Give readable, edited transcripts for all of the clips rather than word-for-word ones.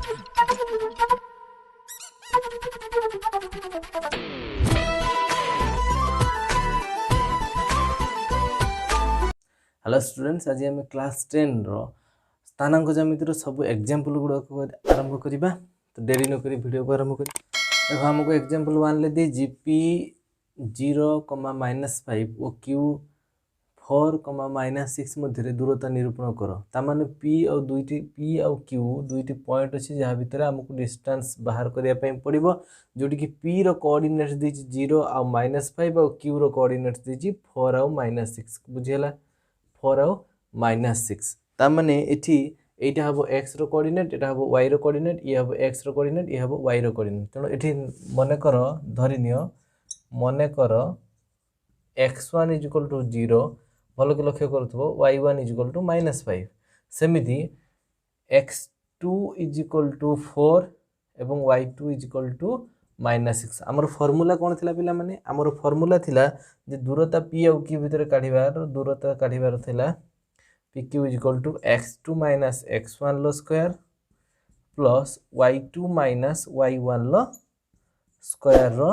Hello students, आज आम class 10 स्थानांक ज्यामितिर सब एग्जांपल गुड़ाक आरंभ करवा। तो डेरी नक वीडियो को आरंभ कर देखो हमको एग्जांपल 1 ले दी जीपी 0,-5 और क्यू 4,-6 मध्य दूरता निरूपण कर। तामाने पी और क्यू दुईटी पॉइंट अच्छी जहाँ भितर आमको डिस्टेंस बाहर करने पड़ो, जोटी कि पी रो कोऑर्डिनेट्स देछि 0 और -5 और क्यू रो कोऑर्डिनेट्स देछि 4 और -6 बुझीला 4 और -6। तामाने एठी एटा हबो x रो कोऑर्डिनेट, एटा हबो y रो कोऑर्डिनेट, ये हबो x रो कोऑर्डिनेट, ये हबो y रो कोऑर्डिनेट। तेणु एठी मने कर धरिनियो मने कर x1 = 0 भल के लक्ष्य करूथबो y1 = -5। सेमिति x2 = 4 एवं y2 = -6। आमर फॉर्मूला कौन थिला पिला माने? आमर फॉर्मूला थिला जे दूरता p और q भितर काढिबार दूरता काढिबार थिला pq = x2 - x1 लो स्क्वायर प्लस y2 - y1 लो स्क्वायर रो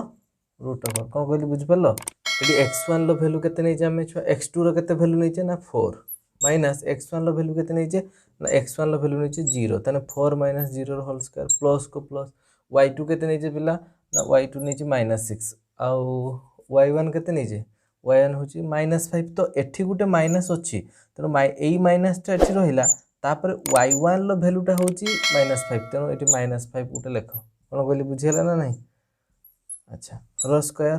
रूट ओवर। कौन कहली बुझ पालो? एटी x1 लो वैल्यू केते नै जे हमें छुआ x2 रो केते वैल्यू नै जे ना 4 माइनस x1 लो वैल्यू केते नै जे ना x1 लो वैल्यू नै जे 0 तने 4 - 0 रो होल स्क्वायर प्लस को प्लस y2 केते नै जे पिला ना y2 नै जे -6 आउ y1 केते नै जे y1 होची -5। तो एठी गुटे माइनस अछि तेनो एई माइनस ता एठी रहिला तापर y1 लो वैल्यू ता होची -5 तेनो एठी -5 गुटे लेख। कोन कहली बुझियला ना नहीं? अच्छा रो स्क्वायर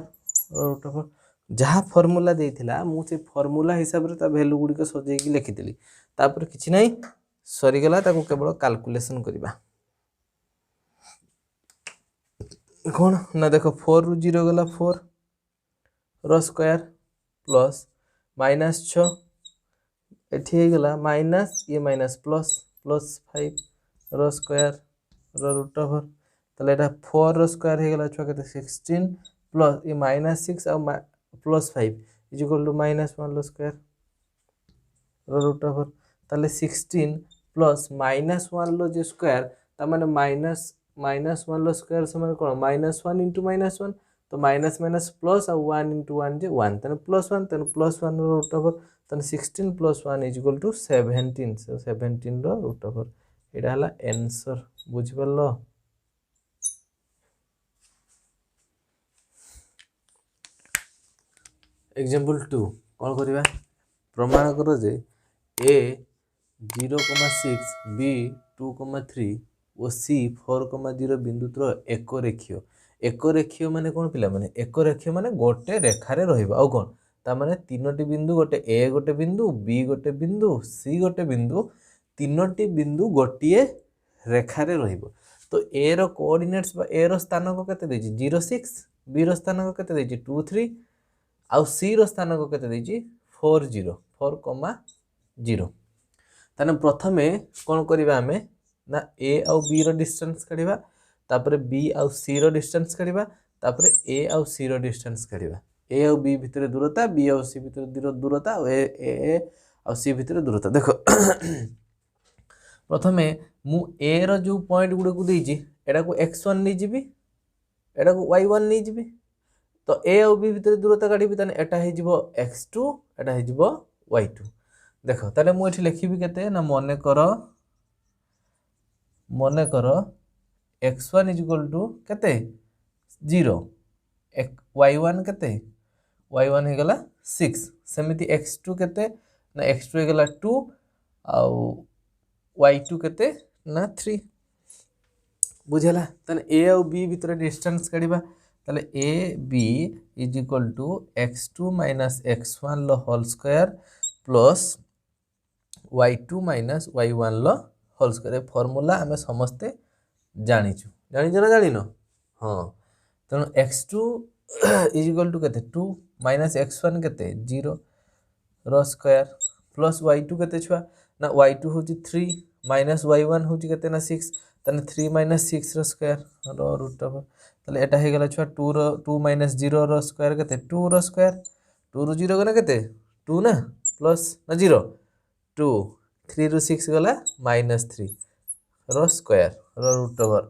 रूट ओवर जहाँ फॉर्मूला देथिला मु से फॉर्मूला हिसाब रे ता वैल्यू गुडी को सजेई की लिखितली तापर किछि नै सरी गेला ताको केवल कैलकुलेशन करबा। कोन ना देखो 4 रु 0 गेला 4 रो स्क्वायर प्लस -6 एठी हे गेला माइनस ये माइनस प्लस प्लस 5 रो स्क्वायर रो रूट ओवर तले एटा 4 रो स्क्वायर हे गेला छुआ केते 16 प्लस ये -6 और प्लस 5 = -1 लो स्क्वायर रो रूट ओवर तले 16 प्लस -1 लो जे स्क्वायर ता माने -1 लो स्क्वायर समान कोन -1 * -1 तो माइनस माइनस प्लस और 1 * 1 जे 1 तने +1 तने +1 रो रूट ओवर तने 16 + 1 = 17 सो 17 रो रूट ओवर एडा हला आंसर। बुझि परलो? एग्जांपल 2 कौन करबा? प्रमाण करो जे a 0,6 b 2,3 और c 4,0 बिंदुतर एक रेखीय माने कौन पिला माने एक रेखीय माने गोटे रेखा रे रहइबा आ कोन ता माने तीनोटी बिंदु गोटे a गोटे बिंदु b गोटे बिंदु c गोटे बिंदु तीनोटी बिंदु गोटिए रेखा रे रहइबो। तो a रो कोऑर्डिनेट्स बा a रो स्थानांक केते देछि 0,6 b रो स्थानांक केते देछि 2,3 आउ c रो स्थानांक केते देछि 4,0 ताने प्रथमे कोन करबा हमें ना a आउ b रो डिस्टेंस काढिबा तापर b आउ c रो डिस्टेंस काढिबा तापर a आउ c रो डिस्टेंस काढिबा। a आउ b भितर दूरता b आउ c भितर दूरता a आउ c भितर दूरता देखो प्रथमे मु a रो जो पॉइंट गुडे को देछि एडा को x1 नै जिबी एडा को y1 नै जिबी तो a और b भितर दूरता काढिबी तने एटा हे जिवो x2 एटा हे जिवो y2। देखो ताले मु एठी लिखिबी केते ना मने करो x1 = केते 0 y1 केते y1 हे गेला 6 सेमिति x2 केते ना x2 हे गेला 2 आउ y2 केते ना 3 बुझला। तने a और b भितर डिस्टेंस काढिबा ताले a b = x2 - x1 लो whole square plus y2 - y1 लो होल स्क्वायर फार्मूला हमें समस्ते जानिछु ना जानिनो हां। तनो x2 = केते 2 - x1 केते 0 रो स्क्वायर प्लस y2 केते छुआ ना y2 होची 3 माइनस y1 होची केते ना 6 तने 3 - 6 रो स्क्वायर रो रूट ओवर तले एटा हे गेला छुआ 2 - 0 रो स्क्वायर केते 2 रो स्क्वायर 2 रो 0 गना केते 2 ना प्लस ना 0 2 3 रो 6 गला -3 रो स्क्वायर रो रूट ओवर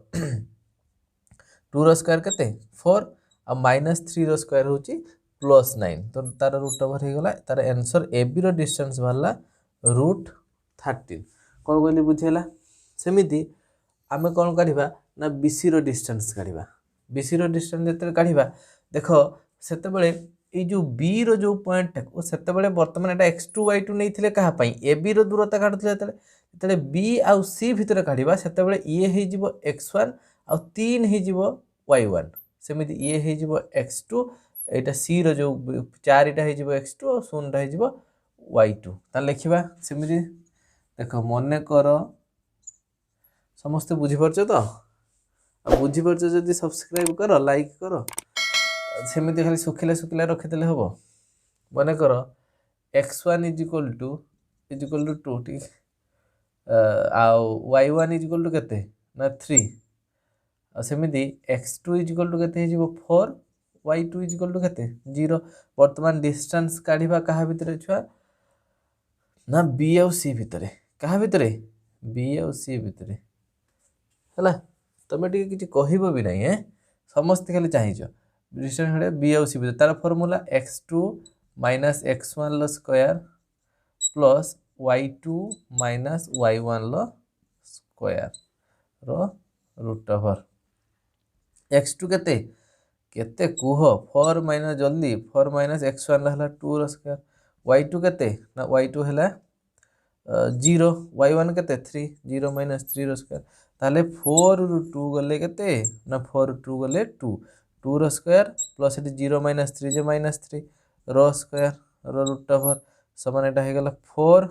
2 रो स्क्वायर केते 4 आ -3 रो स्क्वायर होची +9 तो तार रूट ओवर हो गला तार आंसर ए बी रो डिस्टेंस बाहरला √13 कोन कहली बुझेला सेमिति आमे कोन काढिबा ना बीसी रो डिस्टेंस काढिबा बीसी रो डिस्टेंस जते काढिबा देखो सेते बेले ए जो बी रो जो पॉइंट को सेते बेले वर्तमान एटा x2 y2 नैथिले कहा पई ए बी रो दूरता काढुथले तले बी आ सी भितर काढिबा सेते बेले ये हे जिवो x1 आ 3 हे जिवो y1 सेमिति ये हे जिवो x2 एटा सी रो जो 4 एटा हे जिवो x2 और 0 हे जिवो y2 ता लिखिबा सेमिति देखो मने करो समस्त बुझी परछो तो आ बुझी परछो जदी सब्सक्राइब करो लाइक करो सेमिति खाली सुखिले सुखिले रखिदेले हबो मने करो x1 = 2 ठीक आ y1 = केते ना 3 आ सेमिति x2 = केते हिजिबो 4 y2 = केते 0 वर्तमान डिस्टेंस काढिबा कहा भितरे छुआ ना b और c भितरे कहा भितरे b और c भितरे हला तमे टिके किछि कहिबो भी नै हे समस्त खाली चाहिजो डिस्टेंस हडे b और c भितरे तार फार्मूला x2 - x1 लो स्क्वायर प्लस y2 - y1 लो स्क्वायर रो रूट ओवर x2 केते केते कुह 4 माइनस जल्दी 4 - x1 हला 2 रो स्क्वायर y2 केते ना y2 हला 0 y1 केते 3 0 - 3 रो स्क्वायर ताले 4 रु 2 गले केते ना 4 रु 2 गले 2 2 रो स्क्वायर प्लस एटी 0 - 3 जे -3 रो स्क्वायर रो रूट ओवर समान एटा हे गला 4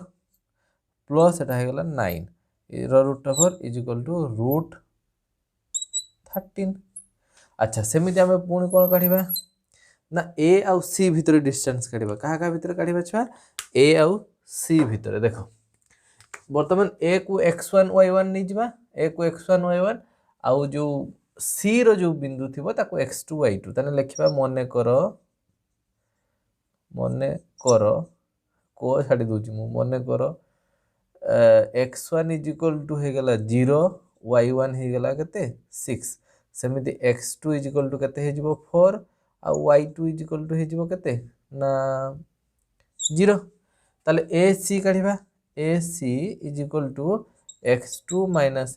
प्लस एटा हे गला 9 रो रूट ओवर = √13 अच्छा सेमिति हमें पुणी कोन काढिबा ना ए आ सी भितर डिस्टेंस काढिबा कहा भितर काढिबा छुआ ए आ सी भितर देखो वर्तमान ए को x1 y1 नै जिबा ए को x1 y1 आ जो सी रो जो बिंदु थिबो ताको x2 y2 तने लिखिबा मने करो को छाडी दोची मु मने करो x1 = हे गला 0 y1 हे गला केते 6 सेमिति x2 = केते हे जिवो 4 आ y2 = हे जिवो केते ना 0 ताले ac काढिबा ac = x2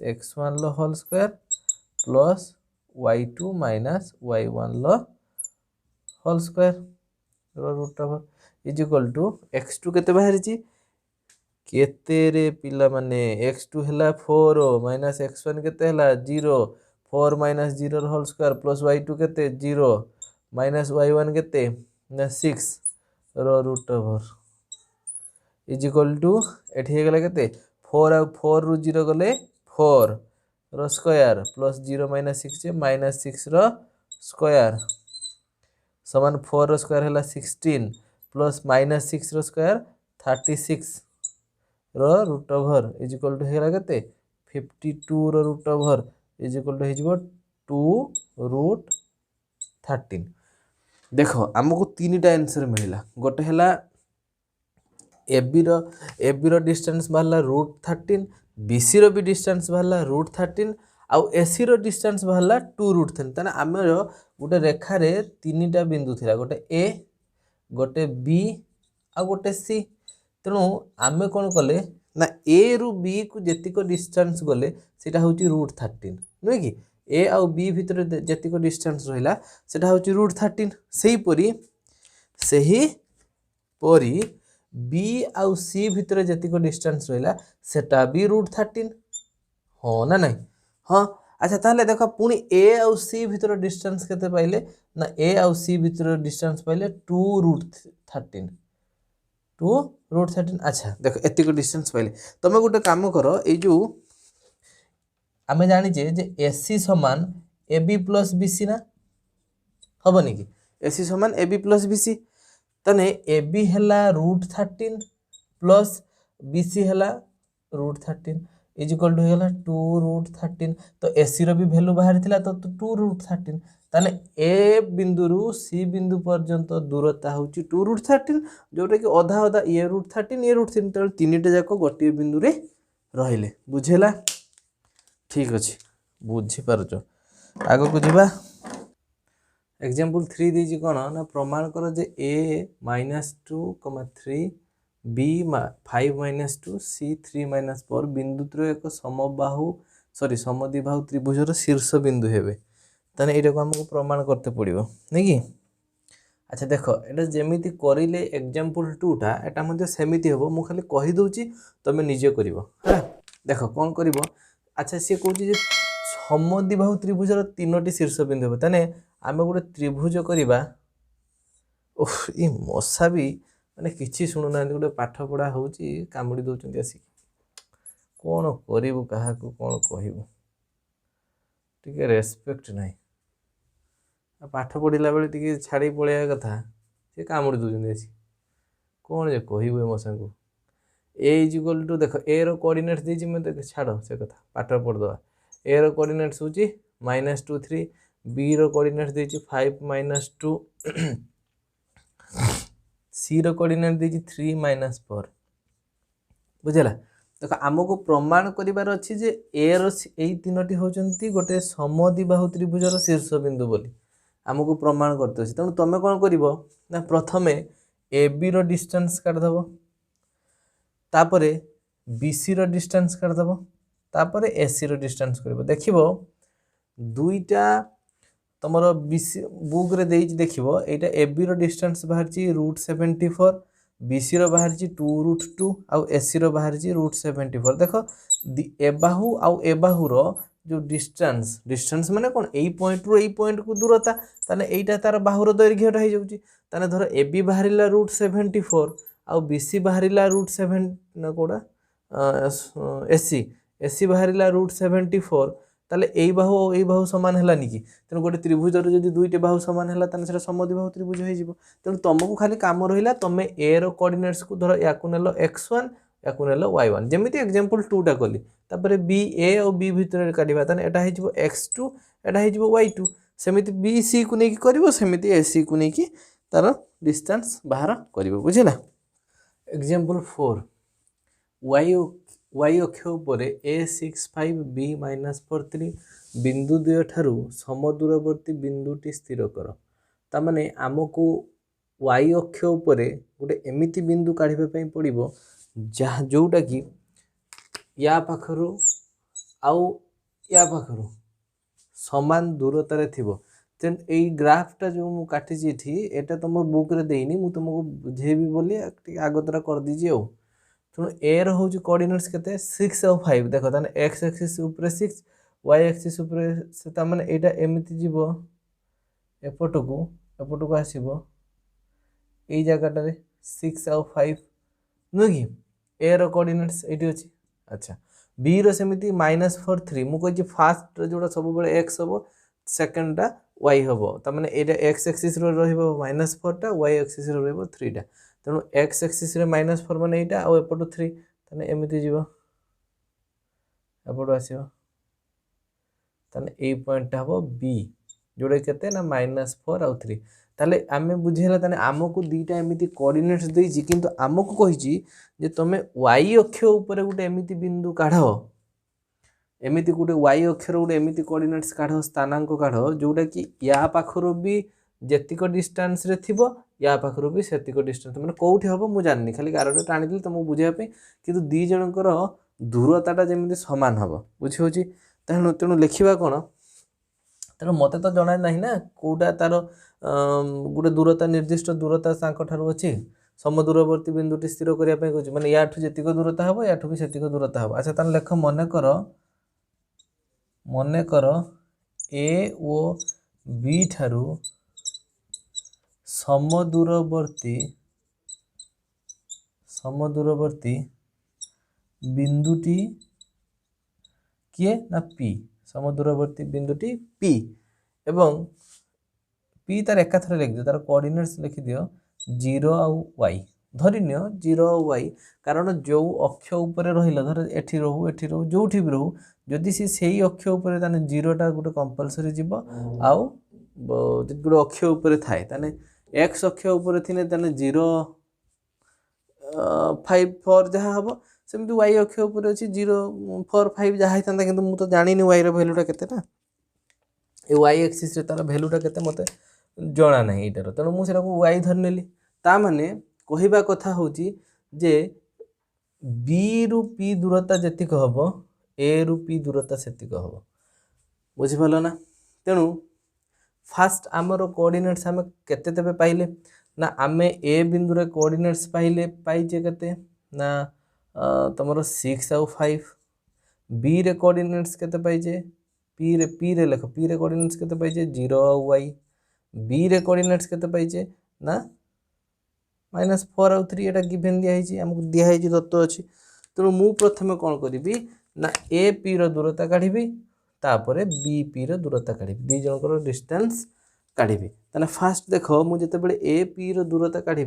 - x1 लो whole square plus y2 - y1 लो होल स्क्वायर रो रूट ओवर x2 केते बाहर छि केते रे पिला माने x2 हला 4 - x1 केते हला 0 4 - 0 रो होल स्क्वायर प्लस y2 केते 0 - y1 केते ना 6 रो रूट ओवर एठी हे गला केते 4 आ 4 रु 0 गले 4 रो स्क्वायर प्लस 0 - 6 जे -6 रो स्क्वायर समान 4 रो स्क्वायर हला 16 प्लस -6 रो स्क्वायर 36 रो रूट ओवर हे गला केते 52 रो रूट ओवर हे जिवो 2√13 देखो हमको तीनटा आंसर मिलला गोटे हला AB रो डिस्टेंस बाहरला √13 BC रो भी डिस्टेंस बाहरला √13 आ AC रो डिस्टेंस बाहरला 2√13 तने हमर गोटे रेखा रे तीनटा बिंदु थिला गोटे A गोटे B आ गोटे C तेणु आमे कोन कले ना A रु B को जेतिको डिस्टेंस गले सेटा होची √13 नुय कि A आ B भितर जेतिको डिस्टेंस रहिला सेटा होची √13 सही परी B आ C भितर जेतिको डिस्टेंस रहिला सेटा भी √13 हो ना नहीं हां अच्छा ताले देखो पुनी A आ C भितर डिस्टेंस केते पाइले ना A आ C भितर डिस्टेंस पाइले 2√13 अच्छा देखो एतिको डिस्टेंस पाइले तमे गोटे काम करो ए जो आमे जानि जे AC समान AB + BC ना हबनी कि AC समान AB + BC तने AB हला √13 प्लस BC हला √13 इक्वल टू हो गला 2√13 तो AC रो भी वैल्यू बाहर थिला तो 2√13 ताने A बिंदु रु C बिंदु पर्यंत दूरता होची 2√13 जोटा कि आधा ये √13 ये √13 तो तीनटा जाको गोटे बिंदु रे रहिले बुझेला ठीक अच्छे बुझीपार आग को जीवा एग्जाम्पल 3 दीजिए कौन ना प्रमाण कर जे a-2, 3 b 5-2 c 3-4 बिंदुतिर एक समबाहु सॉरी समद्विबाहु त्रिभुजर शीर्ष बिंदु हेबे ताने एटा को हमको प्रमाण करते पड़िबो नै कि। अच्छा देख एटा जेमिति करिले एग्जाम्पल 2 टा एटा मध्ये सेमिति हेबो मु खाली कहि दउची तमे निजे करिवो हा देख कोन करिवो। अच्छा से कहूची जे समद्विबाहु त्रिभुजर तीनोटी शीर्ष बिंदु हेबो ताने आमे गोटे त्रिभुज करिबा ओह ई मशा भी माने किछि सुनु ना गोटे पाठ पढ़ा होउची कामुडी दउचंती आसी कोन करिवो काहा को कोन कहिवो टिके रेस्पेक्ट नाही पाठ पढ़िला बेले टिके छाड़ी पळेया कथा से कामुडी दउचंती आसी कोन जे कहिवो ए मशा को a इक्वल टू देख a रो कोऑर्डिनेट्स देछि मैं देख छाड़ो से कथा पाठ पढ़ दवा a रो कोऑर्डिनेट्स होची -2 3 b रो कोऑर्डिनेट्स देछि 5-2 c रो कोऑर्डिनेट देछि 3-4 बुझला। देख आमको प्रमाण करिवार अछि जे a रो एई तीनोटी होचंती गोटे समद्विबाहु त्रिभुजर शीर्ष बिंदु बोली आमको प्रमाण करते अछि। तनु तमे कोन करिवो ना प्रथमे ab रो डिस्टेंस काट दबो तापरे bc रो डिस्टेंस काट दबो तापरे ac रो डिस्टेंस करिवो देखिवो दुईटा तमरो बुक रे देइछि देखिवो एटा ab रो डिस्टेंस बाहर छि √74 bc रो बाहर छि 2√2 आ ac रो बाहर छि √74 देखो एबाहु आ एबाहु रो जो डिस्टेंस माने कोन एई पॉइंट रो एई पॉइंट को दूरता ताने एइटा तार बाहु रो दैर्घ्यटा हे जाउछि ताने धर ab बाहरिला √74 आ bc बाहरिला √7 ना कोडा ac बाहरिला √74 ताले एई बाहु समान हेलानी कि तेणु गोटे त्रिभुज जदि दुईटे बाहु समान हेला ताने सेटा समद्विबाहु त्रिभुज हे जिवो। तेणु तुमको खाली काम रहिला तमे a रो कोऑर्डिनेट्स को धर याकु नेलो x1 याकु नेलो y1 जेमिति एग्जांपल 2 टा कली तापरे b a और b भितर काढिबा ताने एटा हे जिवो x2 एटा हे जिवो y2 सेमिति b c को नेकी करिवो सेमिति a c को नेकी तार डिस्टेंस बाहर करिवो बुझिला। एग्जांपल 4 y अक्ष उपरे a65 b -43 बिंदु द्वय ठारू समदूरवर्ती बिंदुटी स्थिर कर ता माने आमको y अक्ष उपरे गोटे एमिति बिंदु काढिबा पई पड़िबो जहा जोटा कि या पाखरु आउ या पाखरु समान दूरता रे थिबो। तेन एई ग्राफटा जो मु काटि जेठी एटा तुम बुक रे देइनी मु तुमको बुझेबी बोली आगतरा कर दीजिए ओ तेणु ए रो हूँ कोऑर्डिनेट्स केते 6 और 5 देखो ताने x एक्सिस ऊपर 6 y एक्सिस ऊपर से ता माने एटा एमिति जीवो एपटको आसीबो एई जगहटा रे 6 और 5 नु कि a रो कोऑर्डिनेट्स एटी अछि। अच्छा b रो सेमिति -4 3 मु कहि फर्स्ट जोडा सब बेले x हबो सेकंड टा y हबो ता माने एटा x एक्सिस रो रहइबो -4 टा y एक्सिस रो रहइबो 3 टा तेणु x एक्सिस रे -4 माने एटा आ एपटो 3 तने एमिति जीवो एपटो आसीबो तने ए पॉइंट टा हबो b जोडे केते ना -4 आ 3 ताले आमे बुझेला तने आमको दीटा एमिति कोऑर्डिनेट्स देइछि किंतु आमको कहिछि जे तमे y अक्ष ऊपर गुटे एमिति बिंदु काढो एमिति गुटे y अक्ष रो गुटे एमिति कोऑर्डिनेट्स काढो स्थानांक काढो जोटा कि या पाखरो भी जेतिको डिस्टेंस रे थिबो या पाखरो भी सेतिको डिस्टेंस माने कोउठी हबो मु जाननी खाली गारोटे टाणी दिल तुमको बुझिया पे किंतु दी जनकर दूरताटा जेमिति समान हबो बुझि होची तेणु तेणु लिखिबा कोन तेणु मते तो जणा नाही ना कोउटा तार गुटे दूरता निर्दिष्ट दूरता सांक ठारू अछि समदूरवर्ती बिंदुटी स्थिर करिया पे कहछि माने याठु जेतिको दूरता हबो याठु भी सेतिको दूरता हबो। अच्छा तान लेख मने करो a ओ b ठारू समदूरवर्ती बिंदुटी किए ना p समदूरवर्ती बिंदुटी p एवं p तार एकाथरे लिख दियो तार कोऑर्डिनेट्स लिख दियो 0 और y धरिनियो 0 और y कारण जो अक्ष ऊपर रहिला धर एठी रहू जोठी भी रहू जदि से सेही अक्ष ऊपर ताने 0 टा गुटे कंपलसरी जीवो आउ जदि गुटे अक्ष ऊपर थाए ताने x अक्ष ऊपर थिने ताने 0 5 4 जहा हबो सेमती वाई अक्ष उपर अच्छी 0 4 5 जहाँ होता कि मुझे जानी वाई रैल्यूटा केते ना ये वाई एक्सीस तार भैल्यूटा केते मते जना ना यार तेणु मुझे वाई धरनेली ता माने कहवा कथा हूँ जे बी रु पी दूरता जेतिक हम ए रु पी दूरता सेतिक हम बुझिपाल ना तेणु फास्ट आमर कोऑर्डिनेट्स आम केते तेबे पाइले ना आमे ए बिंदु रे कोऑर्डिनेट्स पाइचे केते ना तुमर 6 आउ 5 बी रे कोऑर्डिनेट्स केते पाइचे पी रे लेख पी रे कोऑर्डिनेट्स केते पाइचे 0 आउ y बी रे कोऑर्डिनेट्स केते पाइचे ना -4 आउ 3 एटा गिवन दिया है हमको दिया है दत्त अच्छी तेणु मु प्रथमे कौन करी ना ए पी रो दूरता काढ़ी तापर बी पी रो दूरता काढ़ी दी जनकर डिस्टेंस काढ़ी ताने फास्ट देख मुझे जिते ए पी रो दूरता काढ़ी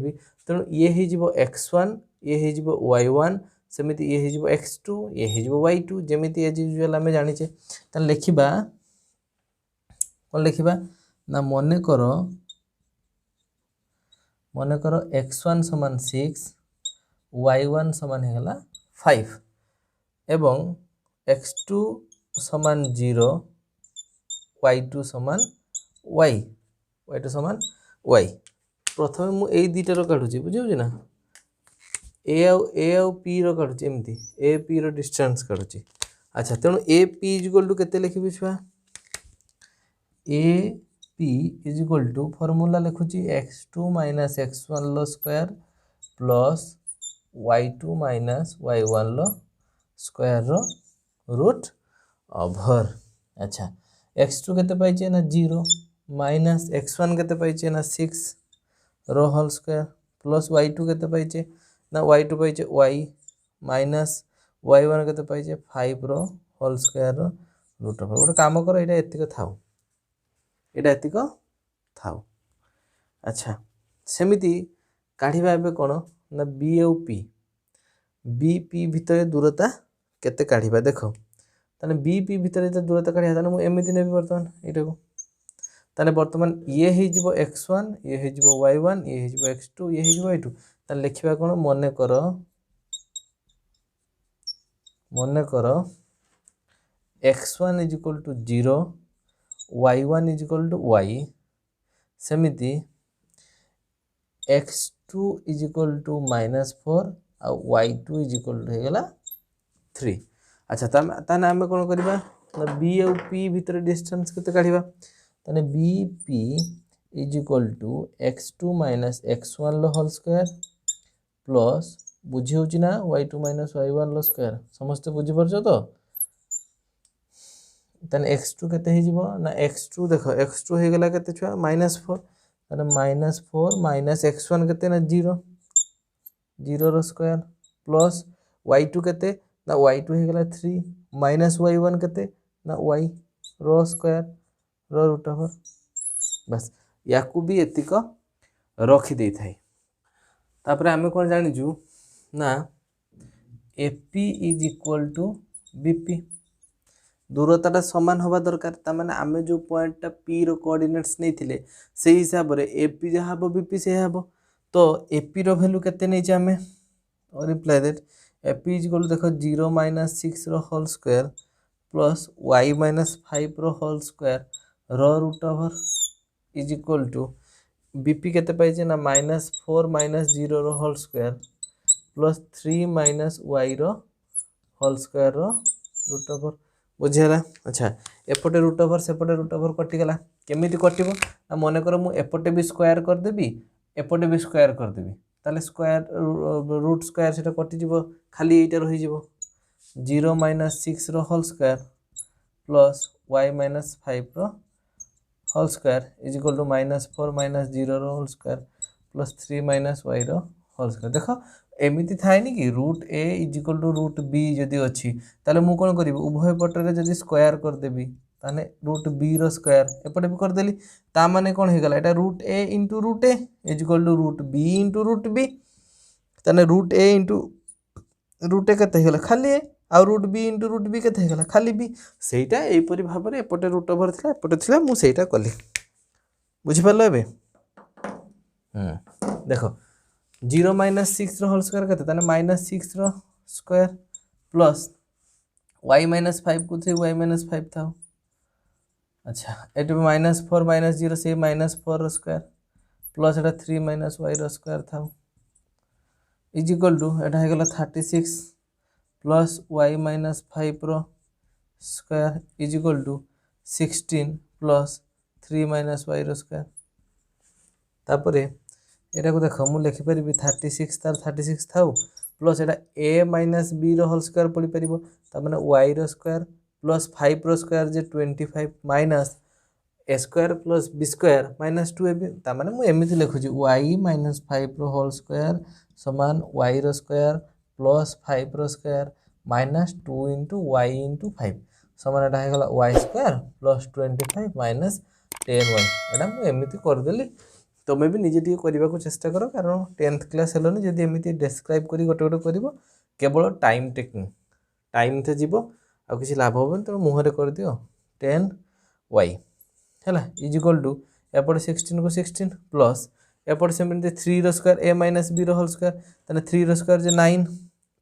तेणु ये हो x1 ये हो y1 सेमिति ये हो x2 ये हो y2 जमिति एज यूजुअल आम जाचे लिखा कौन लिखा ना मन कर x1 समान 6 y1 समान होगा 5 एवं x2 समान 0 y2 समान y2 समान y प्रथम मुझे दुईटार काढ़ुची बुझे ना ए आउ पी रो काढ़ुची एमती ए पी रो डिस्टेंस काढ़ुची अच्छा तेणु ए पी इक्वल टू केते लिखिबि छुआ A P is equal to formula लिखुची x2 माइनस x1 लो square plus y2 minus y1 लो स्क्वायर रो रूट ओवर अच्छा x2 केते पाइचे ना 0 माइनस x1 केते पाइचे ना 6 रो होल स्क्वायर प्लस y2 केते पाइचे ना y2 पाइचे y माइनस y1 केते पाइचे 5 रो होल स्क्वायर रो रूट ओवर गोटे काम कर एटा एतिक थाउ एटा एतिक थाउ अच्छा सेमिति काढ़िबा एबे कोन ना बी और पी बी पी भितर दूरता केते काढ़िबा देखो ताने बी पी भितर जे दूरता काढ़िया ताने मु एमिति नेबी वर्तमान एटा को ताने वर्तमान ये हे जिवो x1 ये हे जिवो y1 ये हे जिवो x2 ये हे जिवो y2 ताने लिखिबा कोन मने कर x1 is equal to 0 y1 is equal to y सेमिति x2 इज इक्वल टू -4 और y2 इज इक्वल टू हेगला 3 अच्छा ताने आमे कोन करबा ना b और p भितर डिस्टेंस केते काढिबा ताने bp is equal to x2 minus x1 लो होल स्क्वायर प्लस बुझी होची ना y2 माइनस y1 लो स्क्वायर समस्त बुझी परछो तो ताने x2 केते हे जिवो ना x2 देखो x2 हे गेला केते छुआ -4 ताने -4 माइनस x1 केते ना 0 रो स्क्वायर प्लस y2 केते ना y2 हे गेला 3 माइनस y1 केते ना y रो स्क्वायर रो रूट ओवर बस याकू भी एतिक रखी दे थाई तापर आमे कोन जानिजु ना AP is equal to BP दूरता समान होगा दरकार तामाने आमे जो पॉइंट P रो कोऑर्डिनेट्स नहीं थिले से हिसाब रे AP जहाँ हबो BP से हबो तो AP रो वैल्यू केते नै आमे और reply that AP is equal to देखो 0 माइनस 6 रो whole square plus y minus 5 रो होल स्क्वायर रो root over is equal to BP केते पाइजे ना -4 माइनस 0 रो whole square plus 3 minus y रो होल स्क्वायर रो रूट ओवर बुझेला अच्छा एपटे रूट ओवर सेपटे रूट ओवर कटिगला केमिति कटिबो ना मने कर मु एपटे भी स्क्वायर कर देबी एपटे भी स्क्वायर कर देबी ताले स्क्वायर रूट स्क्वायर सेटा कटि जिवो खाली एटा रहि जिवो 0 माइनस 6 रो whole square plus y minus 5 रो whole square is equal to -4 minus 0 रो whole square plus 3 minus y रो होल स्क्वायर देखो एमिति थाए नि कि root A is equal to root B जदि अच्छी ताले मु कोन करिवि उभय पटरे जदि स्क्वायर कर देबी ताने रूट बी रो स्क्वायर एपटे भी कर देली ता माने कोन हे गला एटा root A into root A is equal to root B into root B ताने root A into root A केते हे गला खाली ए आ root B into root B केते हे गला खाली बी सेटा एई परि भाबरे एपटे रूट ओवर थिला एपटे थिला मु सेटा कली बुझि परलो एबे देखो 0 माइनस 6 रो होल स्क्वायर केते ताने -6 रो स्क्वायर प्लस y माइनस 5 को 3 y माइनस 5 था। अच्छा ये माइनस 4 माइनस 0 से माइनस 4 स्क्वायर प्लस एटा 3 माइनस y स्क्वायर था इज इक्वल टू एटा है गला 36 प्लस y माइनस 5 रो square is equal to 16 plus 3 minus y square. तापरे एटा को देख मु लिखि परिबी 36 तार 36 थाउ प्लस एटा a माइनस b रो होल स्क्वायर पड़ी परिबो ता माने y रो स्क्वायर प्लस 5 रो स्क्वायर जे 25 minus a square plus b square minus 2ab ता माने मु एमिति लिखु छी y माइनस 5 रो होल स्क्वायर समान y रो स्क्वायर प्लस 5 रो square minus 2 into y into 5 समान एटा है गला y square plus 25 minus 10y एटा मु एमिति कर देली। तुम्हें भी निजे करने को चेष्टा कर कारण 10th क्लास हेलोनी जदि एमती डिस्क्राइब करी गोटे गोटे कर केवल टाइम टेकिंग टाइम थे जीव आ किसी लाभ हेन तेणु मुहर कर दियो 10y है इज इक्वल टू एपटे 16 को 16 प्लस एपटे सेमती 3 रो स्क्वायर a माइनस b रो होल स्क्वायर ताने 3 रो स्क्वायर जे 9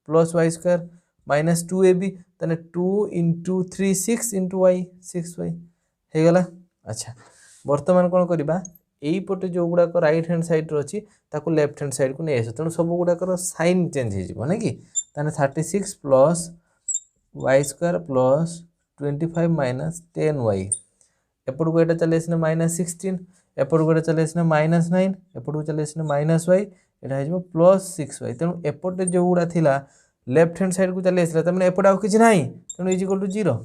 plus y square minus 2ab ताने 2 इंटू 3 6 इंटू y 6y हो गला। अच्छा बर्तमान कौन करवा यही पटे जो गुड़ाक राइट हैंड साइड अच्छी ताको लेफ्ट हैंड साइड को नहीं आस तेणु सब गुड़ाकर साइन चेंज हो ना कि 36 plus y square plus 25 minus 10y एपट को ये चले आसना माइनस 16 एपट को चले आसना माइनस 9 एपट को चले आसना माइनस y यहाँ हो प्लस 6y तेणु एपटे जो गुड़ा थिला लेफ्ट हैंड साइड को चले आसला तमें एपटे आउ किसी ना तेणु इज इक्वल टू 0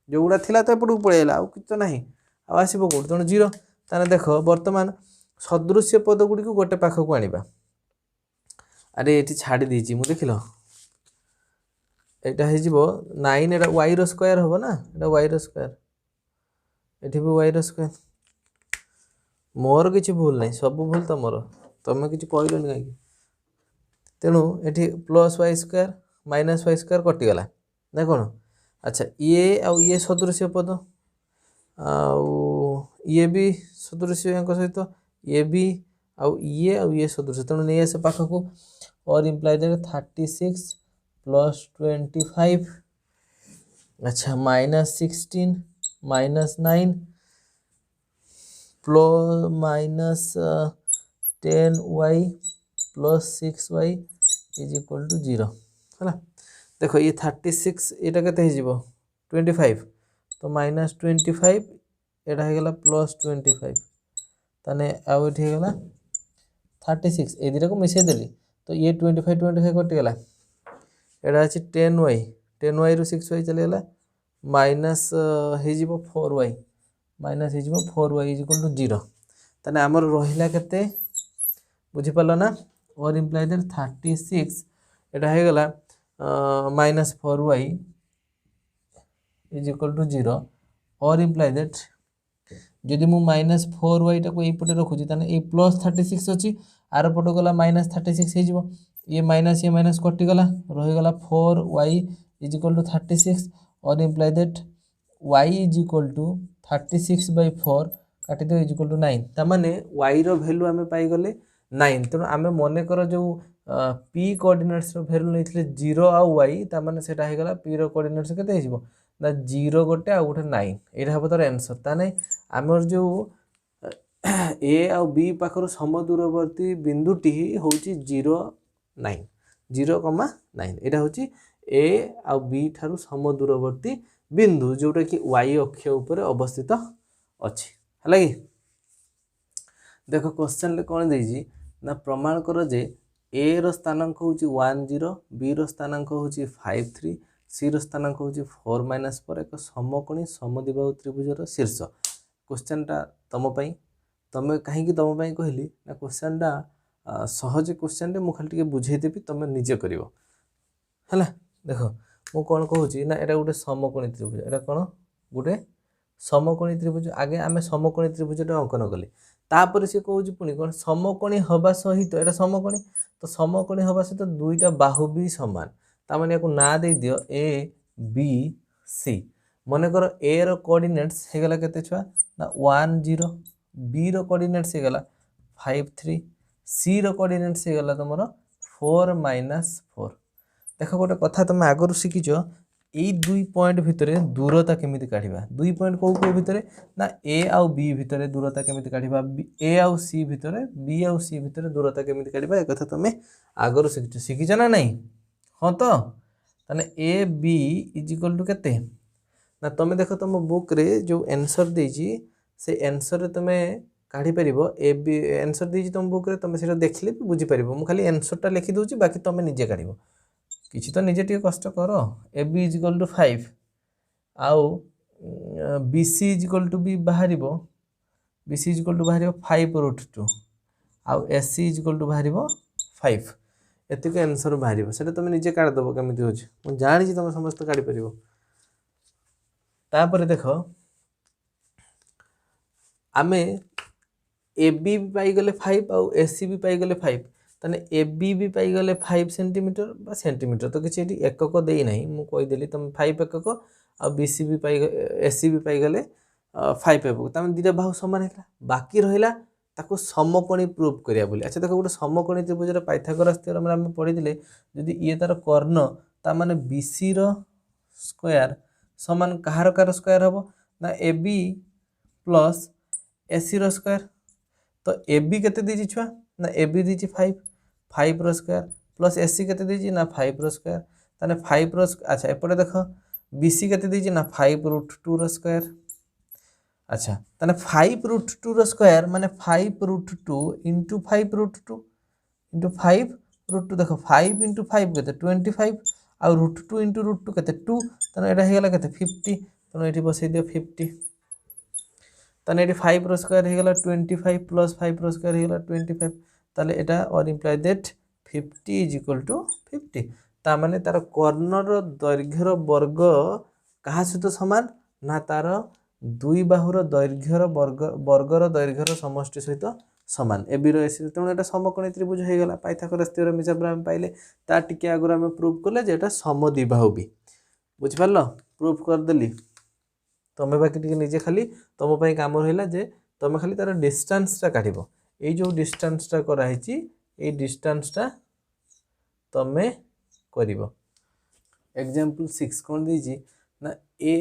जो गुड़ा थिला तो एपट को पळेला आउ किछ तो नहीं आसब कौट तेणु 0 ताने देख बर्तमान सदृश्य पद गुड़ी को गोटे पाख को आनिबा अरे ये छाड़ी दीची मु देख लो यहाँ हो 9 एटा y रो स्क्वायर हम ना एटा y रो स्क्वायर ये भी y रो स्क्वायर मोर किसी भूल नहीं सब भूल तो मोर तुम कि कहलन कहीं तेणु ये plus y square minus y square कटिगला ना कौन। अच्छा ये आउ ये सदृश्य पद ये भी सदृश्य सहित ये भी आउ ये सदृश्य तेणु नहीं आसे पाख को और इम्प्लाइ दैट 36 प्लस 25 अच्छा minus 16 minus 9 plus minus 10y प्लस 6y इज इक्वल टू 0 है। देखो ये 36 यहाँ के 25 तो माइनस 25 एटा हो गला प्लस 25 ताने आउ ये गला 36 ए दुटा को मिसई देली तो ये 25 25 कटिगला एटा अच्छे 10y रु 6y चलीगला माइनस हो 4y माइनस हो 4y इज इक्वल टू 0 ताने आमर रहिला केते बुझिपाल ना और इम्प्लाइ दैट 36 एटा हो गला minus 4y is equal to 0 और इम्प्लाइ दैट जदि मु माइनस 4y टाक ये रखुची ये प्लस 36 अच्छी आर पट गला माइनस 36 हो ये माइनस कटिगला रहीगला 4y इज इक्वल टू 36 और imply that y is equal to 36 by 4 काटिदे इज इक्वल टू 9 तामाने y रो वैल्यू आमे पाई गले 9 तेणु आमे मने कर जो p कोऑर्डिनेट्स रो वैल्यू नैथिले 0 आ y तामाने सेटा हे गला p रो कोऑर्डिनेट्स केते हिजबो ना 0 गोटे आ गोटे 9 एटा हम तार आंसर ताने आमर जो a आ b पाखर समदूरवर्ती बिंदुटी होची 0 9 0,9 एटा होची a आ b ठारू समदूरवर्ती बिंदु जोटा कि y अक्ष ऊपर अवस्थित अच्छी है कि देखो क्वेश्चन ले कौन देजी ना प्रमाण कर जे a रो स्थानांक होची 1 0 b रो स्थानांक होची 5 3 सी रो स्थानांक होची 4 -4 एक समकोणी समद्विबाहु त्रिभुजर शीर्ष क्वेश्चन टा तुम तुम कहीं तुम कहली ना क्वेश्चन टा सहज क्वेश्चन मु खाली टिके बुझेदेवी तुम निजे कर देख मु कौन कहूँ ना यहाँ गोटे समकोणी त्रिभुज एटा कौन गोटे समकोणी त्रिभुज आगे आम समकोणी त्रिभुजटा अंकन कले तापर सी कहूँ पुणी कौन समकोणी हवा सहित एटा समकोणी तो समकोणी हवा सहित दुईटा बाहु भी सामान ताने या ना दे दियो ए बी सी मन कर ए रो कोऑर्डिनेट्स हेगला केते छुआ ना 1 0 बी रो कोऑर्डिनेट्स हेगला 5 3 सी रो कोऑर्डिनेट्स हेगला तुमरो 4 -4 देख गोटे कथा तुम आगु शिखिच यही दुई पॉइंट भितर दूरता केमिति काढ़िबा दुई पॉइंट को भितर ना ए आउ बी भितर दूरता केमिति काढ़िबा ए आउ सी भितर बी आउ सी भितर दूरता केमिति काढ़िबा ए कथा तुम आगु शिखिच ना नहीं हाँ तो ताने A B is equal to केते ना तुम देख तुम बुक रे जो आंसर देजी से आंसर तुम काढ़ी परिबो ए बी आंसर देजी तुम बुक रे तुम सेटा देखले भी बुझी परिबो मु खाली आंसर टा लिखि दोची बाकी तुम निजे काढ़िबो किछि तो निजे टिके कष्ट कर A B is equal to 5 आउ B C is equal to B बाहर B C is equal to बाहर 5√2 आउ S C is equal to बाहर 5 एतिक आंसर बाहर से तुम निजे काढ़ दब केमिति होछि मु जानि तुम समस्त काढ़ी परिबो तापर देख आमे ए बी भी पाई गले 5 आउ एस सी भी पाई गले 5 ताने ए बी भी पाई गले 5 सेंटीमीटर बा सेंटीमीटर तो किसी एकक देई नहीं मु कहि देली तुम 5 एकक आ बी सी भी पाई एस सी भी पाई गले 5 एकक तामे दिटा बाहु समान हेला बाकी रहिला ताको समकोणी प्रूफ करिया बोली अच्छा देखो गोटे समकोणी त्रिभुज रे पाइथागोरस थ्योरम रे हम पढी दिले जदी ये तार कर्ण ता माने बीसी रो स्क्वायर समान कहार स्क्वायर हबो ना ए बी प्लस एसी रो स्क्वायर तो ए बी केते दीजी छुआ ना ए बी दीजी 5 रो स्क्वायर प्लस एस सी केते दीजी ना 5 रो स्क्वायर ताने 5 रो अच्छा एपटे देखो बी सी केते दीजी ना 5√2 रो स्क्वायर अच्छा ताने 5√2 रो स्क्वायर माने 5√2 इंटू 5√2 इंटू 5√2 देखो 5 इंटू 5 केते 25 आ √2 इंटू √2 केते 2 ताने एटा हे गेला केते 50 ताने एठी बसै दियो 50 ताने एठी 5 रो स्क्वायर हे गेला 25 प्लस 5 रो स्क्वायर हे गेला 25 ताले एटा और imply that 50 is equal to 50 ता माने तार कर्णर दैर्घ्यर वर्ग कहा सहित समान ना तार दुई बाहुर दैर्घ्यर वर्गर दैर्घ्यर समष्टि सहित समान ए बी रो एसी तेणु एटा समकोणी त्रिभुज हो गला पाइथागोरस थ्योरम हिसाब रे हम पाइले ता टिके आगु हम प्रूफ करले जे एटा समद्विबाहु भी बुझ पारलो प्रूफ कर देली तमे बाकी टिके निजे खाली तम पई काम रहला जे तमे खाली तार डिस्टेंस टा काढिबो ए जो डिस्टेंस टा करा हिची ए डिस्टेंस टा तमे करिवो एग्जांपल 6 कोन दीजी ना ए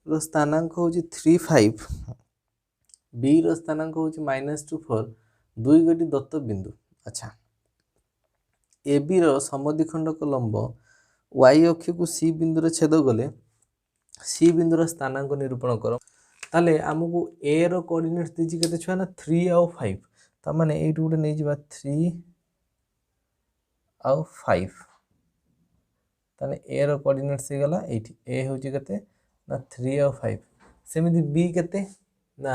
रो स्थानांक होची 3 5 बी रो स्थानांक होची -2 4 दुई गोटी दत्त बिंदु अच्छा ए बी रो समद्विखंडक लंब y अक्ष को सी बिंदु रे छेद गले सी बिंदु रो स्थानांक निरूपण करो ताले हमकु ए रो कोऑर्डिनेट्स दीजी केते छुआ ना 3 और 5 ता माने एटू गुटे नै जिबा 3 और 5 ताने ए रो कोऑर्डिनेट्स हे गला एठी ए होची केते ना 3 और 5 सेमिति बी केते ना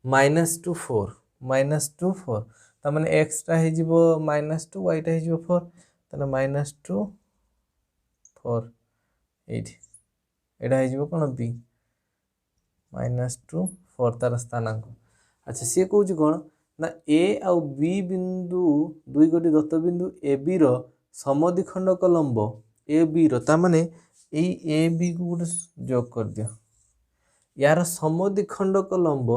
-2 4 ता माने x टा हे जिवो -2 y टा हे जिवो 4 ताने -2 4 एठी एडा हे जिवो कोन बी -2 4 तार स्थानांक अच्छा से कहूची कोन ना ए आउ बी बिंदु दुई गोटी दत्त बिंदु ए बी रो समद्विखंडक लंब ए बी रो ता माने ए बी को गोटे जोग कर दियो यार समद्विखंडक लंब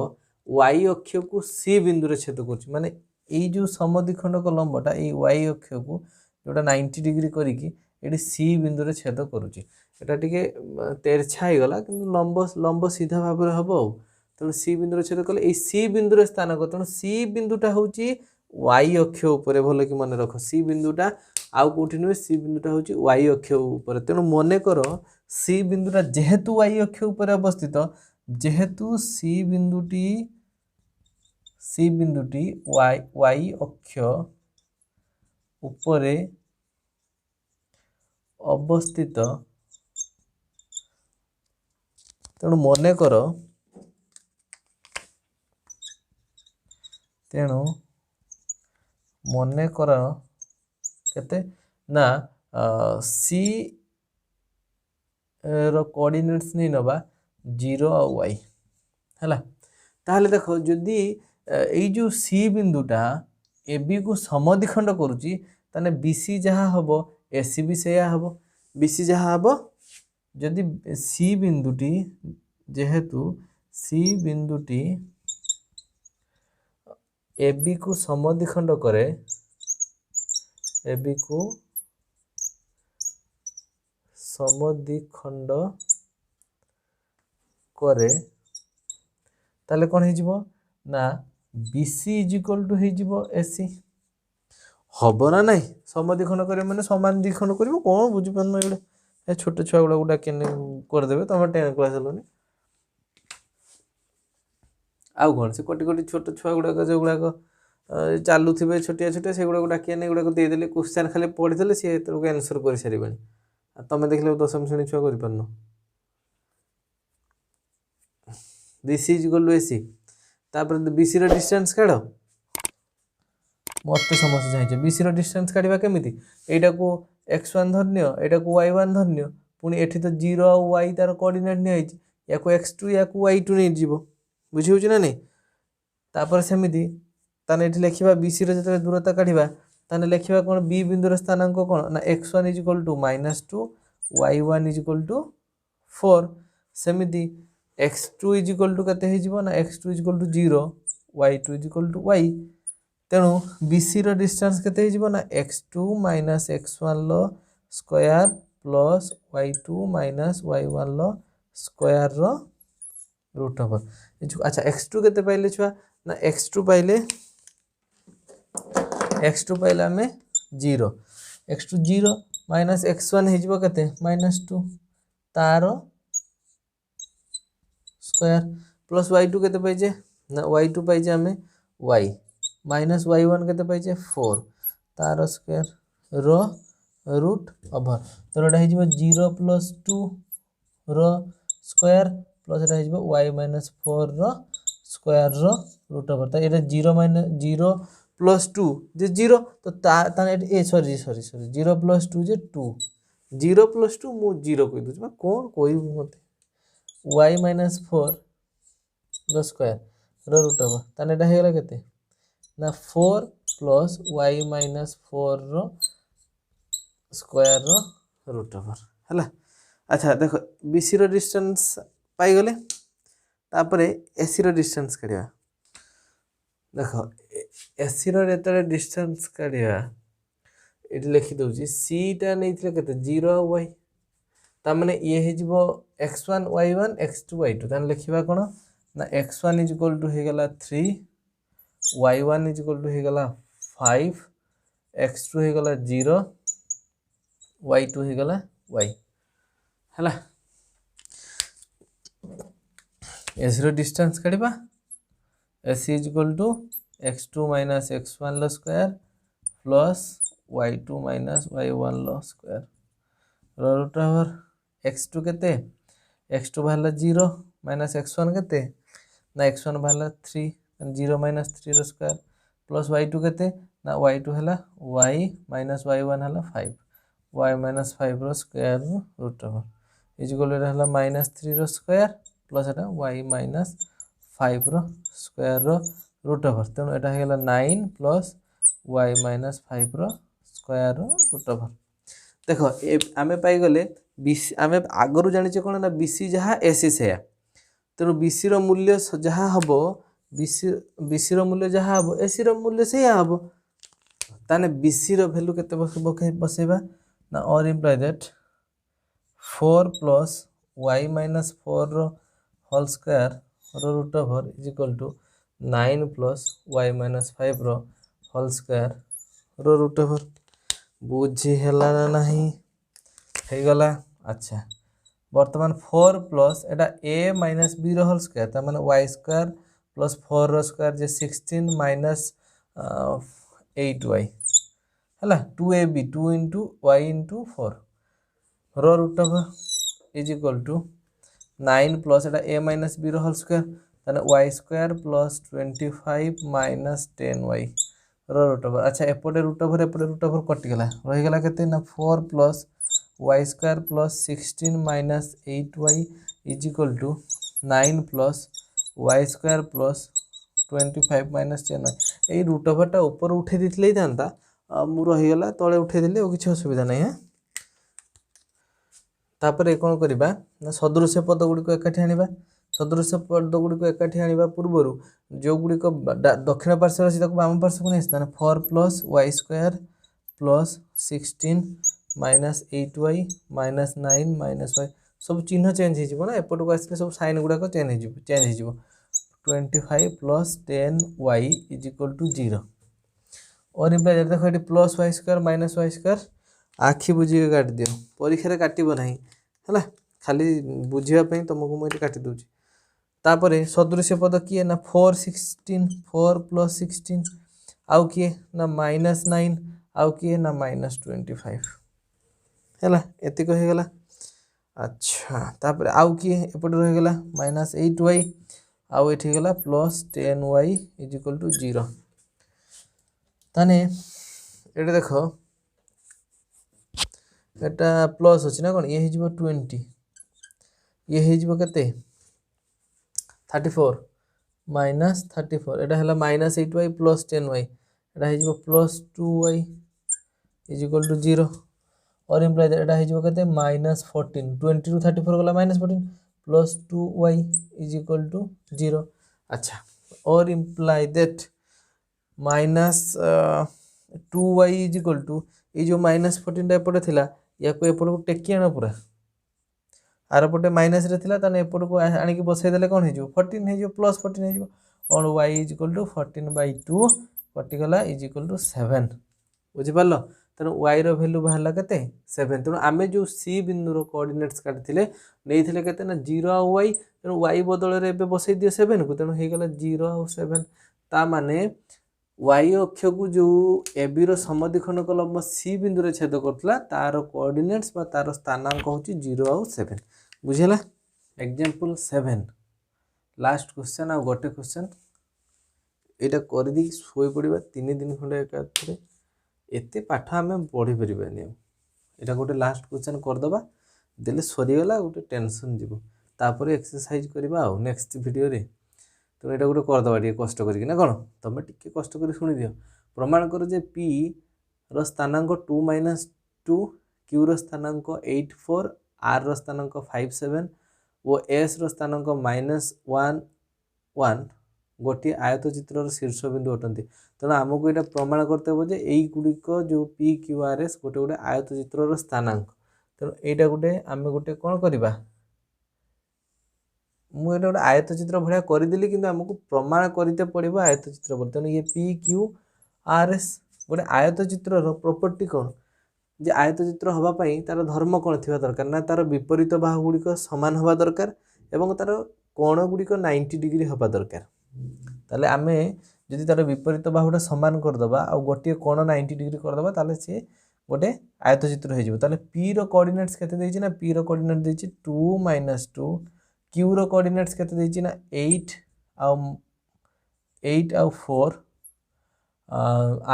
y अक्ष को सी बिंदु रे छेद करछि माने ए जो समद्विखंडक लंबटा ए y अक्ष को जोटा 90 डिग्री करी कि एडी सी बिंदु रे छेद करूछि एटा टिके तेरछा हे गला किंतु लंब सीधा भाव रे हबो तेणु सी बिंदु रे छेद कले ए सी बिंदु रे स्थान को तेणु सी बिंदुटा होची y अक्ष ऊपर भले कि मन रख सी बिंदुटा आउ कोठी नुहे सी बिंदुटा होची y अक्ष ऊपर तेणु मने कर सी बिंदुटा जेहेतु y अक्ष ऊपर अवस्थित जेहेतु सी बिंदुटी y अक्ष ऊपर अवस्थित तेणु मने कर केते ना सी रो कोऑर्डिनेट्स नहीं नबा 0 और y हैला ताहले देखो जदी ए जो सी बिंदुटा ए बी को समद्विखंड करूची ताने बीसी जहा हबो एसी भी सेया हबो बीसी जहा हबो जदी सी बिंदुटी जेहेतु सी बिंदुटी ए बी को समद्विखंड करे ए बी को समद्विखंड करे ताले कौन हो ना BC इज इक्वल टू हो AC हम ना ना समद्विखंड करे मैंने समान द्विखंड कर कौन बुझीपार ये छोट छुआ गुड़ा डाक करदे तुम 10 क्लास हेलनि आउ कौन से कोटी कोटी छोट छुआ गुड़ाक जो गुड़ाक चालू थे छोटिया छोटिया से गुड़ाक डाक गुड़ाक देदेले क्वेश्चन खाली पढ़ीदे सी आंसर कर सारे तुम देखले 10वीं श्रेणी छुआ कर BC is equal to AC तापर BC रो डिस्टेंस काढ़ मत समस्या चाहिए BC रो डिस्टेंस काढ़ा केमी एटा को x1 धरनियो एटा को y1 धरनियो पुणी एठी तो 0 और y तार कोऑर्डिनेट नहीं या को x2 या को y2 नहीं जीवो बुझी होची ना नहीं तापर सेमिति ताने एठी लिखिबा BC रो जते दूरता काढ़िबा ताने लिखिबा कोन B बिंदुर स्थानांक कोन ना x1 is equal to -2 y1 is equal to 4 सेमिति x2 इज इक्वल टू कते हो ना x2 is equal to 0 y2 is equal to y तेणु BC रो डिस्टेंस केते हो ना x2 माइनस x1 लो square plus y2 minus y1 लो स्क्वायर रो रूट ओवर अच्छा x2 केते पाइले छुआ ना x2 पाइले आमे 0 x2 0 माइनस x1 हो केते -2 तारो स्क्वायर प्लस y2 केते पाइजे ना y2 पाइजे आमे y माइनस y1 केते पाइजे 4 तार स्क्वायर रो रूट ओवर तो एटा हो 0 प्लस 2 रो स्क्वायर प्लस एटा हो y माइनस 4 रो स्क्वायर रो रूट ओवर तो एटा 0 माइनस 0 प्लस 2 जे 0 तो ए सॉरी 0 प्लस 2 जे 2 0 प्लस 2 मु 0 कहि दउ कौन कोई मते y माइनस 4 रो स्क्वायर रो रूट ओवर ताने एटा हेला केते ना 4 प्लस y माइनस 4 रो स्क्वायर रो रूट ओवर है अच्छा देख BC रो डिस्टेंस पाई गले तापरे AC रो डिस्टेंस काढ़िया देख AC रो जेतले डिस्टेंस काढ़िया एटी लिखि दउची C टा नैथिले केते 0 y ता माने ये हे जिवो x1 y1 x2 y2 तान लिखिबा कोन ना x1 इज इक्वल टू हे गला 3 y1 इज इक्वल टू हो गला 5 x2 हो गला 0 y2 हो गला y हैला AC रो डिस्टेंस काढिबा AC is equal to x2 minus x1 लो square plus y2 minus y1 लो स्क्वायर रूट ओवर x2 केते x2 बाहला 0 माइनस x1 केते ना x1 बाहला 3 0 माइनस 3 रो स्क्वायर प्लस y2 केते ना y2 हला y माइनस y1 हला 5 y माइनस 5 रो square root over is equal हला माइनस 3 रो स्क्वायर प्लस एटा y माइनस 5 रो स्क्वायर रो रूट ओवर तेणु एटा हेला 9 प्लस y माइनस 5 रो स्क्वायर रो रूट ओवर देखो आमे पाई गले BC आमे आगरु जानिचे कोन ना BC जहा AC से तेणु BC रो मूल्य जहा हबो BC रो मूल्य जहा हबो AC रो मूल्य से हबो ताने BC रो वैल्यू केते बसेबा ना और imply that 4 plus y minus 4 रो होल स्क्वायर रो root over is equal to 9 plus y minus 5 रो होल स्क्वायर रो रूट ओवर बुझी हला ना नहीं हे गला अच्छा वर्तमान 4 प्लस एटा a माइनस b रो होल स्क्वायर ता माने y स्क्वायर प्लस 4 रो स्क्वायर जे 16 माइनस 8y हला 2ab 2 into y into 4 रो root over is equal to 9 plus एटा a माइनस b रो होल स्क्वायर ताने y square plus 25 minus 10y रो रूट ओवर अच्छा एपटे रूट ओवर कटि गला रहि गला केते ना 4 plus y square plus 16 minus 8y is equal to 9 plus y square plus 25 minus 10y ए रूट ओवरटा ऊपर उठे दिथले थांता मु रहि गला तळे उठे दिले ओ किछ असुविधा नै है तापर कोन करबा ना सदृश्य पद गुडी को एकाठी आनिबा सदृश्य पद गुडी को एकाठी आनिबा पूर्वरु जो गुडी को दक्षिण पार्श्व अछि ताको वाम पार्श्व को नेस्तान 4 plus y square plus 16 -8y -9 -5 सब चिन्ह चेंज हो ना एपट को आसले सब साइन गुड़ाक चेंज हो 25 + 10y = 0 और इम्प्लाई देखो ये +y² -y² आखि बुझी काट दियो परीक्षा काटब ना है खाली बुझापी तुमको मुझे काटी दूसरी तापर सदृश पद किए ना 4 16 4 + 16 आउ किए ना -9 आउ किए ना -25 है एतिक हो गला। अच्छा तापर आउ किए एपटे रहीगला -8y आउ ये गला +10y = 0 ताने ये देख एटा प्लस अच्छी ना कौन ये हो 20 ये हो के 34 -34 एटा है -8y + 10y एटा हो +2y = 0 और इम्प्लाई एटा हो के -14 20 ରୁ 34 गला -14 +2y = 0। अच्छा और इम्प्लाई दैट -2y = ये जो -14 एपटे थिला या को एपट को टेकी आण पूरा आर पटे माइनस रे थिला ताने एपट को आनिक बसई देले कोन हो 14 हो +14 हो और y = 14/2 कटिगला = 7 बुझी पारलो तेणु y रो वैल्यू बाहरला केते 7 तेणु आमे जो c बिंदु रो कोऑर्डिनेट्स काटिथिले नेइथिले केते ना 0 और y तेणु y बदल रे एबे बसई दियो 7 को तेणु हे गला 0 और 7 ता माने y अक्ष को जो एबी रो समद्विखंड लंब सी बिंदु रे छेद करथला तार कोऑर्डिनेट्स बा तार स्थानांक होची 0 और 7 बुझेला। एग्जांपल 7 लास्ट क्वेश्चन आ गोटे क्वेश्चन एटा कर दी सोई पड़िबा 3 दिन खंडे एकाथरे एते पाठ आमे पढ़ी परिबानी एटा गोटे लास्ट क्वेश्चन कर दबा देले सरी गला गोटे टेंशन जीवो तापर एक्सरसाइज करबा आ नेक्स्ट वीडियो रे तो ये गोटे करदे टे कष्ट करना कौन तुम टे कष्ट कर शुणी दियो प्रमाण कर जे पी रो स्थानांक 2 - 2 क्यू रो स्थानांक 8 4 आर रो स्थानांक 5 7 और एस रो स्थानांक -1 1 गोटे आयत चित्र शीर्ष बिंदु अटंती तेणु आमको ये प्रमाण करते हो यही गुड़िक जो पी क्यू आर एस गोटे गोटे आयत चित्र स्थानांक तेणु यहाँ गोटे आम गोटे कौन करवा मुझे गोटे आयत चित्र भाया करदेली कि आमको प्रमाण करते पड़ो आयत चित्र तेणु ये पी क्यू आर एस गोटे आयत चित्र प्रॉपर्टी कौन जे आयत चित्र हाँपाई तार धर्म कौन थी दरकार ना तार विपरीत बाहु गुड़िक सामान हवा दरकार एवं तार कोण गुड़िक 90 डिग्री हवा दरकार ताले आमे जदि तार विपरीत बाहुटा सामान करदे आ गोटे कोण 90 डिग्री करदे ताले सी गोटे आयत चित्र हो पी रो कोऑर्डिनेट्स केते ना पी रो कोऑर्डिनेट देछि 2 - 2 क्यू रो कोऑर्डिनेट्स केते देछि ना 8 और 4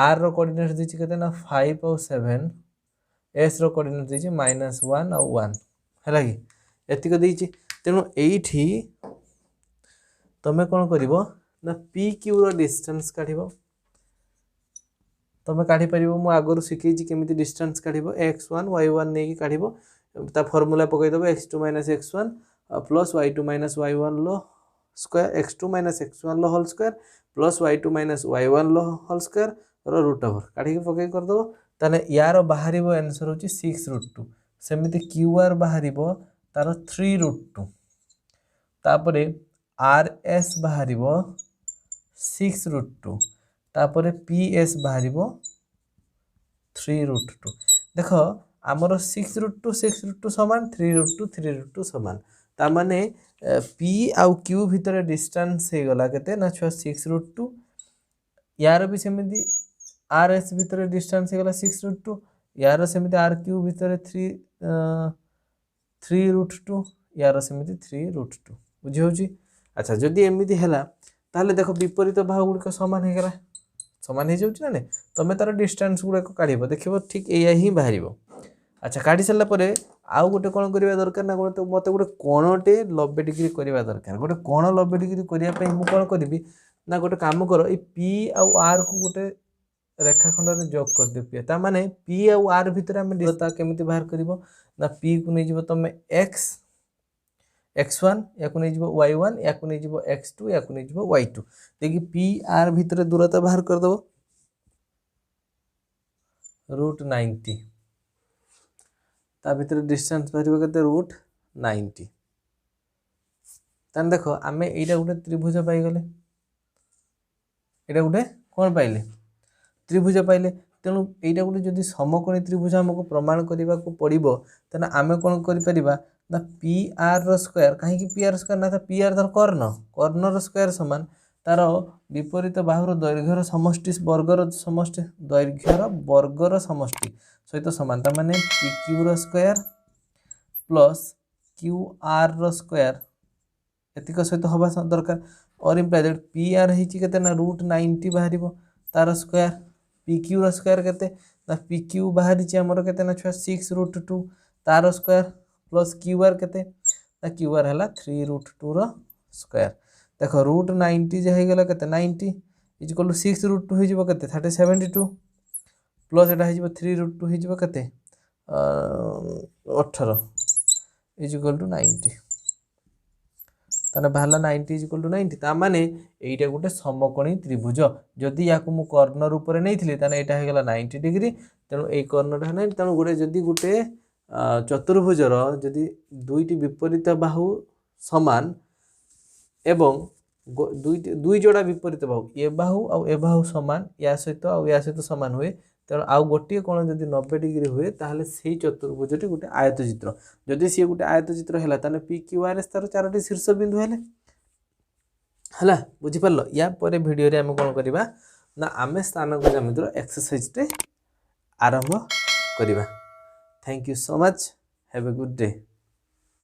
आर रो कोऑर्डिनेट्स देछि केते ना 5 और 7 एस रो कोऑर्डिनेट देछि -1 और 1 हैला कि एतिक देछि तेणु एठी तमे कोन करिवो ना पी क्यू रो डिस्टेंस काढिबो तमे काढी परिबो मु आगरु सिखैछि केमिति डिस्टेंस काढिबो x1 y1 नेकी काढिबो ता फार्मूला पकै दबो x2 - x1 plus y2 - y1 लो स्क्वायर x2 - x1 लो whole square plus y2 - y1 लो होल स्क्वायर रो रूट ओवर काढी पकै कर दबो ताने यार बाहरिबो आंसर होची 6√2 सेमिति qr बाहरिबो तार 3√2 तापरे rs बाहरिबो 6√2 तापरे ps बाहरिबो 3√2 देखो आमर 6√2 समान 3√2 समान ता माने p आउ q भितर डिस्टेंस हे गला केते ना 6√2 यार भी सेमिति rs भितर डिस्टेंस हे गला 6√2 यार सेमिति rq भितर 3√2 यार सेमिति 3√2 बुझी होची। अच्छा जदि एमिति हैला ताहले देखो विपरीत बाहु गुड़िक समान हे गला समान हो जाउची ना ने तमे तार डिस्टेंस गुड़ाक काढिबो देखिबो ठीक एया ही बाहरिबो। अच्छा काढी सल्ला परे आउ गोटे कोन करिवा दरकार ना गोटे मते गोटे कोणटे 90 डिग्री करिवा दरकार गोटे कोण 90 डिग्री करिया पई मु कोन करबी ना गोटे काम करो ए पी आउ आर को गोटे रेखाखंड रे जॉक कर दे पी ता माने पी आउ आर भितर हम डिस्टेंस केमिति बाहर करिवो ना पी को नै जिवो तमे x x1 याकु नै जिवो y1 याकु नै जिवो x2 याकु नै जिवो y2 देखि पी आर भितर दूरता बाहर कर दबो √90 ता भितर डिस्टेंस बाहर केते √90 तान देखो आमे एटा गोटे त्रिभुज पाई गले एटा गोटे कोन पाइले त्रिभुज पाइले तेणु एटा गोटे जदि समकोणी त्रिभुज हमको प्रमाण करने को पड़ो तेना आम कौन कर ना पी आर स्क्वायर कहीं पी आर स्क्वायर ना पी आर धर कर्णर स्क्वायर समान तार विपरीत बाहुर दैर्घ्यर समष्टि वर्गर समष्टि दैर्घ्यर वर्गर समष्टि सहित समान तार माने P Q square plus Q R square एतिक सहित हवा दरकार और इम्प्लाइज पी आर होते ना √90 बाहर तार स्क्वायर पी क्यू स्क्वायर केते ना पी क्यू बाहरी आमर केते ना छुआ 6√2 तार स्क्वायर प्लस क्यू आर केते ना क्यू आर है 3√2 स्क्वायर देख √90 जे हो गला केते 90 इक्वल टू 6√2 हो केते 72 प्लस एटा हो 3√2 हो केते 18 इक्वल टू 90 ताने बाहला 90 इक्वल टू 90 ता माने एइटा गोटे समकोणी त्रिभुज जदि या मु कर्णर ऊपर नहीं थिले ताने एटा हो गला 90 डिग्री तेणु ए कर्णर है नहीं तेणु गोटे जदि गोटे चतुर्भुजर जदि दुईटी विपरीत बाहु समान एवं दुई जोड़ा विपरीत बाहु ए बाहु समान या सहित समान हुए तेणु आउ गोटे कोण जदि 90 डिग्री हुए ताहले से चतुर्भुजटी गोटे आयत चित्र जदि सी गोटे आयत चित्र है ताने पी क्यू आर एस तार 4टी शीर्ष बिंदु है बुझी पारल या परे वीडियो रे हम कोन करबा ना आमे स्थानक ज्यामितिर एक्सरसाइज टे आरंभ करबा thank you so much have a good day.